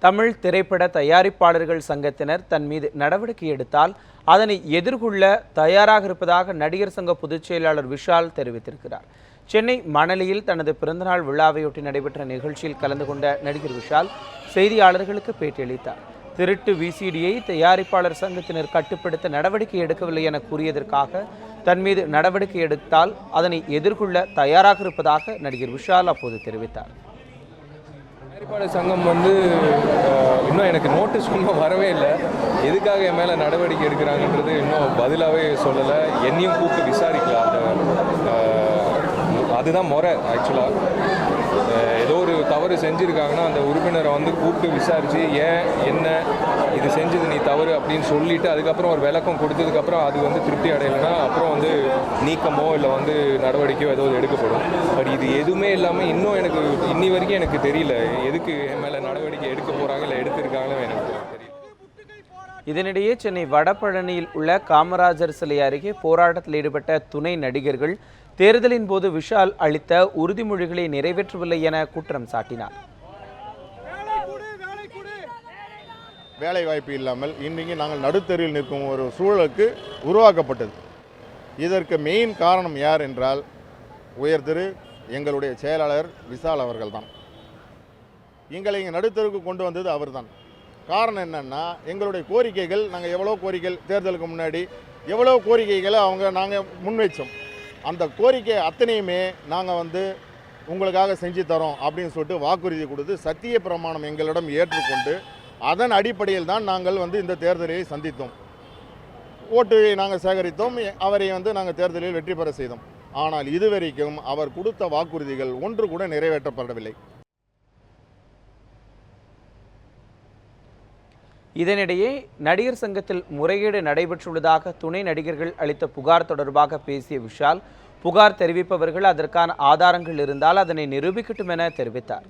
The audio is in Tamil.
தமிழ் திரைப்பட தயாரிப்பாளர்கள் சங்கத்தினர் தன் மீது நடவடிக்கை எடுத்தால் அதனை எதிர்கொள்ள தயாராக இருப்பதாக நடிகர் சங்க பொதுச் செயலாளர் விஷால் தெரிவித்திருக்கிறார். சென்னை மணலியில் தனது பிறந்தநாள் விழாவையொட்டி நடைபெற்ற நிகழ்ச்சியில் கலந்து கொண்ட நடிகர் விஷால் செய்தியாளர்களுக்கு பேட்டியளித்தார். திருட்டு விசிடியை தயாரிப்பாளர் சங்கத்தினர் கட்டுப்படுத்த நடவடிக்கை எடுக்கவில்லை என கூறியதற்காக தன் மீது நடவடிக்கை எடுத்தால் அதனை எதிர்கொள்ள தயாராக இருப்பதாக நடிகர் விஷால் அப்போது தெரிவித்தார். தயாரிப்பாளர் சங்கம் இன்னும் எனக்கு நோட்டீஸ் இன்னும் வரவே இல்லை. எதுக்காக என் மேலே நடவடிக்கை எடுக்கிறாங்கன்றது இன்னும் பதிலாகவே சொல்லலை. என்னையும் கூப்பிட்டு விசாரிக்கல. அதுதான் முறை. ஆக்சுவலாக ஏதோ ஒரு தவறு செஞ்சுருக்காங்கன்னா அந்த உறுப்பினரை கூப்பிட்டு விசாரித்து ஏன் என்ன இது செஞ்சது நீ தவறு அப்படின்னு சொல்லிவிட்டு அதுக்கப்புறம் ஒரு விளக்கம் கொடுத்ததுக்கப்புறம் அது திருப்தி அடையலைன்னா அப்புறம் நீக்கமோ இல்லை நடவடிக்கையோ ஏதோ எடுக்கப்படும். பட் இது எதுவுமே இல்லாமல் இன்னும் எனக்கு இன்னி வரைக்கும் எனக்கு தெரியல எதுக்கு என் மேலே நடவடிக்கை எடுக்க போகிறாங்க இல்லை எடுத்திருக்காங்களோ எனக்கு தெரியல. இதனிடையே சென்னை வடபழனியில் உள்ள காமராஜர் சிலை அருகே போராட்டத்தில் ஈடுபட்ட துணை நடிகர்கள் தேர்தலின் போது விஷால் அளித்த உறுதிமொழிகளை நிறைவேற்றவில்லை என குற்றம் சாட்டினார். வேலை வாய்ப்பு இல்லாமல் இன்றைக்கு நாங்கள் நடுத்தெருவில் நிற்கும் ஒரு சூழலுக்கு உருவாக்கப்பட்டது. இதற்கு மெயின் காரணம் யார் என்றால் உயர்திரு எங்களுடைய செயலாளர் விஷால் அவர்கள்தான். எங்களை இங்கே நடுத்தருக்கு கொண்டு வந்தது அவர்தான். காரணம் என்னென்னா எங்களுடைய கோரிக்கைகள் நாங்கள் எவ்வளோ கோரிக்கைகள் தேர்தலுக்கு முன்னாடி எவ்வளோ கோரிக்கைகளை நாங்கள் முன்வைச்சோம். அந்த கோரிக்கை அத்தனையுமே நாங்கள் உங்களுக்காக செஞ்சு தரோம் அப்படின்னு சொல்லிட்டு வாக்குறுதி கொடுத்து சத்திய பிரமாணம் எங்களிடம் ஏற்றுக்கொண்டு அதன் அடிப்படையில் தான் நாங்கள் இந்த தேர்தலை சந்தித்தோம். ஓட்டுகளை நாங்கள் சேகரித்தோம். அவரை நாங்கள் தேர்தலில் வெற்றி பெற செய்தோம். ஆனால் இதுவரைக்கும் அவர் கொடுத்த வாக்குறுதிகள் ஒன்று கூட நிறைவேற்றப்படவில்லை. இதனிடையே நடிகர் சங்கத்தில் முறைகேடு நடைபெற்றுள்ளதாக துணை நடிகர்கள் அளித்த புகார் தொடர்பாக பேசிய விஷால், புகார் தெரிவிப்பவர்கள் அதற்கான ஆதாரங்கள் இருந்தால் அதனை நிரூபிக்கட்டும் என தெரிவித்தார்.